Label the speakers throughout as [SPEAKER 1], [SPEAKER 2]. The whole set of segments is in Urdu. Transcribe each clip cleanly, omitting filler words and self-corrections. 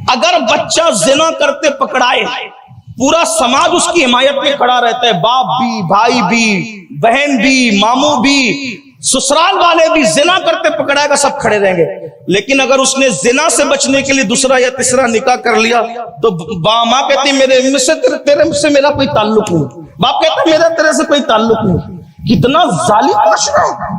[SPEAKER 1] اگر بچہ زنا کرتے پکڑائے پورا سماج اس کی حمایت میں کھڑا رہتا ہے، باپ بھی، بھائی بھی، بہن بھی، ماموں بھی، سسرال والے بھی، زنا کرتے پکڑائے گا سب کھڑے رہیں گے۔ لیکن اگر اس نے زنا سے بچنے کے لیے دوسرا یا تیسرا نکاح کر لیا تو ماں کہتی ہے تیرے سے میرا کوئی تعلق نہیں، باپ کہتا ہے میرا تیرے سے کوئی تعلق نہیں۔ کتنا ظالم معاشرہ ہے۔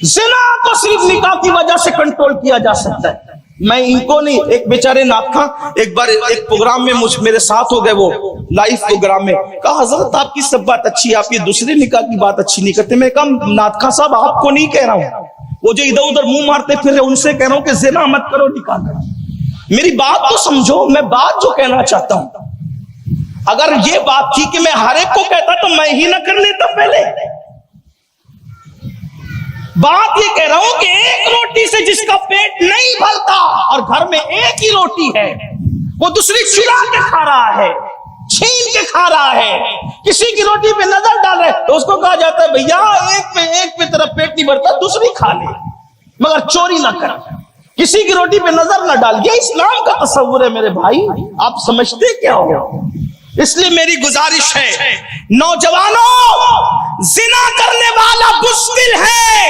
[SPEAKER 1] زنا کو صرف نکاح کی وجہ سے کنٹرول کیا جا سکتا ہے۔ میں ان کو نہیں، ایک بیچارے ناتخواں ایک بار ایک پروگرام میں میرے ساتھ ہو گئے، وہ لائیو پروگرام میں کہا حضرت آپ کی سب بات اچھی ہے، آپ کی دوسری نکاح کی بات اچھی نہیں کرتے۔ میں کہا ناتخواں صاحب آپ کو نہیں کہہ رہا ہوں، وہ جو ادھر ادھر منہ مارتے پھر ان سے کہہ رہا ہوں کہ زنا مت کرو، نکاح کرو۔ میری بات تو سمجھو، میں بات جو کہنا چاہتا ہوں، اگر یہ بات تھی کہ میں ہر ایک کو کہتا تو میں ہی نہ کر لیتا پہلے۔ بات یہ کہہ رہا ہوں کہ ایک روٹی سے جس کا پیٹ نہیں بھرتا اور گھر میں ایک ہی روٹی ہے، وہ دوسری چرا کے کھا رہا ہے، چھین کے کھا رہا ہے، کسی کی روٹی پہ نظر ڈال رہا ہے تو اس کو کہا جاتا ہے بھیا ایک پہ تیرا پیٹ نہیں بھرتا، دوسری کھا لے مگر چوری نہ کر، کسی کی روٹی پہ نظر نہ ڈال۔ یہ اسلام کا تصور ہے میرے بھائی، آپ سمجھتے کیا ہو؟ اس لیے میری گزارش ہے نوجوانوں، زنا کرنے والا بزدل ہے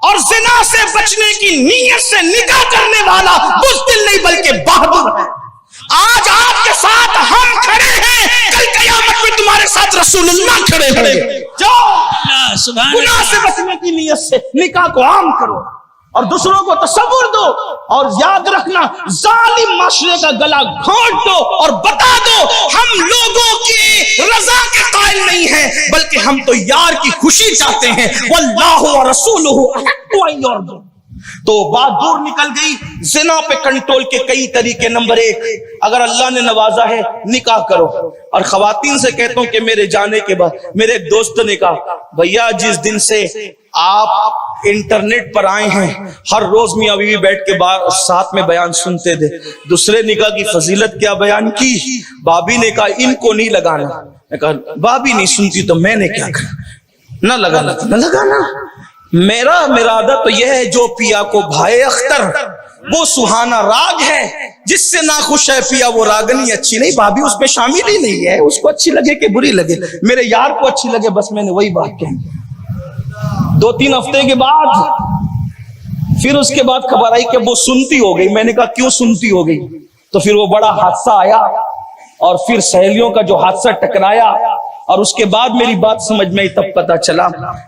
[SPEAKER 1] اور زنا سے بچنے کی نیت سے نکاح کرنے والا بزدل نہیں بلکہ بہادر ہے۔ آج آپ کے ساتھ ہم کھڑے ہیں، کل قیامت میں تمہارے ساتھ رسول اللہ کھڑے ہیں۔ جو گناہ سے بچنے کی نیت سے نکاح کو عام کرو اور دوسروں کو تصور دو، اور یاد رکھنا ظالم معاشرے کا گلا گھونٹ دو اور بتا دو ہم لوگوں کی رضا کے قائل نہیں ہیں بلکہ ہم تو یار کی خوشی چاہتے ہیں۔ واللہ ورسولہ احق ان یرضوا۔ تو بات دور نکل گئی، زنا پہ کنٹرول کے کئی طریقے۔ نمبر ایک، اگر اللہ نے نوازا ہے نکاح کرو۔ اور خواتین سے کہتا ہوں کہ میرے جانے کے بعد میرے ایک دوست نے کہا بھیا جس دن سے آپ انٹرنیٹ پر آئے ہیں ہر روز میاں بیوی بیٹھ کے ساتھ میں بیان سنتے تھے، دوسرے نکاح کی فضیلت کیا بیان کی، بابی نے کہا ان کو نہیں لگانا۔ میں کہا بابی نہیں سنتی تو میں نے کیا کرنا، نہ لگانا تو نہ لگانا۔ میرا مرادہ تو یہ ہے جو پیا کو بھائے اختر وہ سہانا راگ ہے، جس سے ناخوش ہے پیا وہ راگنی اچھی نہیں۔ بھابھی اس پہ شامل ہی نہیں ہے، اس کو اچھی لگے کہ بری لگے، میرے یار کو اچھی لگے، بس میں نے وہی بات کہی۔ 2-3 ہفتے کے بعد پھر اس کے بعد خبر آئی کہ وہ سنتی ہو گئی۔ میں نے کہا کیوں سنتی ہو گئی؟ تو پھر وہ بڑا حادثہ آیا اور پھر سہیلیوں کا جو حادثہ ٹکرایا، اور اس کے بعد میری بات سمجھ میں تب پتا چلا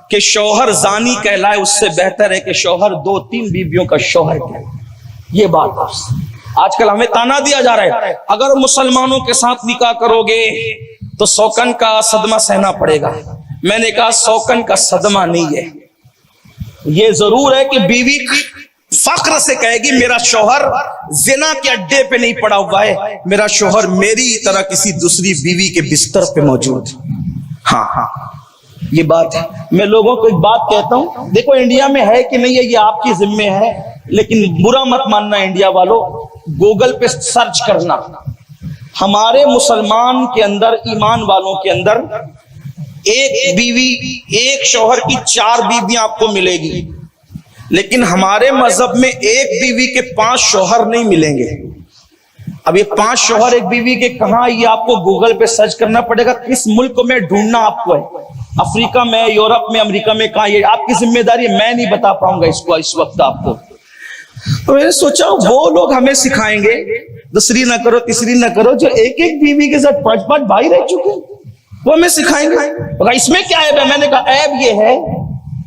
[SPEAKER 1] کہ شوہر زانی کہلائے اس سے بہتر ہے کہ شوہر 2-3 بیویوں کا شوہر کہلائے۔ یہ بات آج کل ہمیں تانا دیا جا رہا ہے اگر مسلمانوں کے ساتھ نکاح کرو گے تو سوکن کا صدمہ سہنا پڑے گا۔ میں نے کہا سوکن کا صدمہ نہیں ہے، یہ ضرور ہے کہ بیوی فخر سے کہے گی میرا شوہر زنا کے اڈے پہ نہیں پڑا ہوا ہے، میرا شوہر میری طرح کسی دوسری بیوی کے بستر پہ موجود۔ ہاں یہ بات ہے۔ میں لوگوں کو ایک بات کہتا ہوں، دیکھو انڈیا میں ہے کہ نہیں ہے یہ آپ کی ذمہ ہے، لیکن برا مت ماننا انڈیا والوں، گوگل پہ سرچ کرنا۔ ہمارے مسلمان کے اندر، ایمان والوں کے اندر ایک بیوی ایک شوہر کی 4 بیویاں آپ کو ملے گی، لیکن ہمارے مذہب میں ایک بیوی کے 5 شوہر نہیں ملیں گے۔ اب یہ 5 شوہر ایک بیوی کے کہاں، یہ آپ کو گوگل پہ سرچ کرنا پڑے گا، کس ملک میں ڈھونڈنا آپ کو ہے، افریقہ میں، یورپ میں، امریکہ میں، کہاں، یہ آپ کی ذمہ داری ہے، میں نہیں بتا پاؤں گا اس کو اس وقت آپ کو۔ تو میں نے سوچا وہ لوگ ہمیں سکھائیں گے دوسری نہ کرو تیسری نہ کرو، جو ایک ایک بیوی کے ساتھ 5 بھائی رہ چکے وہ ہمیں سکھائیں گے۔ اس میں کیا عیب ہے؟ میں نے کہا عیب یہ ہے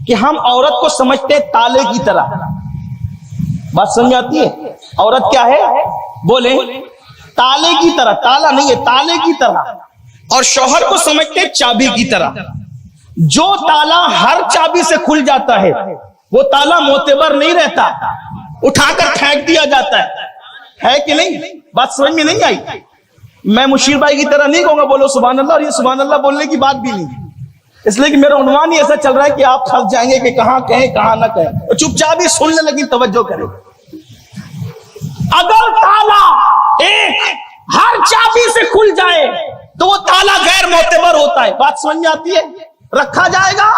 [SPEAKER 1] کہ ہم عورت کو سمجھتے تالے کی طرح۔ بات سمجھ آتی ہے؟ عورت کیا ہے؟ بولیں، تالے کی طرح۔ تالا نہیں ہے، تالے کی طرح۔ اور شوہر کو سمجھتے چابی کی طرح۔ جو تالا ہر چابی سے کھل جاتا ہے وہ تالا معتبر نہیں رہتا، اٹھا کر پھینک دیا جاتا ہے کہ نہیں؟ بات سمجھ میں نہیں آئی؟ میں مشیر بھائی کی طرح نہیں کہوں گا بولو سبحان اللہ، اور یہ سبحان اللہ بولنے کی بات بھی نہیں، اس لیے کہ میرا عنوان ہی ایسا چل رہا ہے کہ آپ پھنس جائیں گے کہ کہاں کہیں کہاں نہ کہیں، چپ چاپ ہی سننے لگی، توجہ کریں۔ اگر تالا ایک ہر چابی سے کھل جائے تو وہ تالا غیر معتبر ہوتا ہے۔ بات سمجھ میں آتی ہے؟ رکھا جائے گا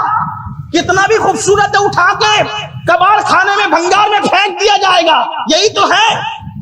[SPEAKER 1] کتنا بھی خوبصورت ہے، اٹھا کے کباڑ خانے میں بھنگار میں پھینک دیا جائے گا، یہی تو ہے۔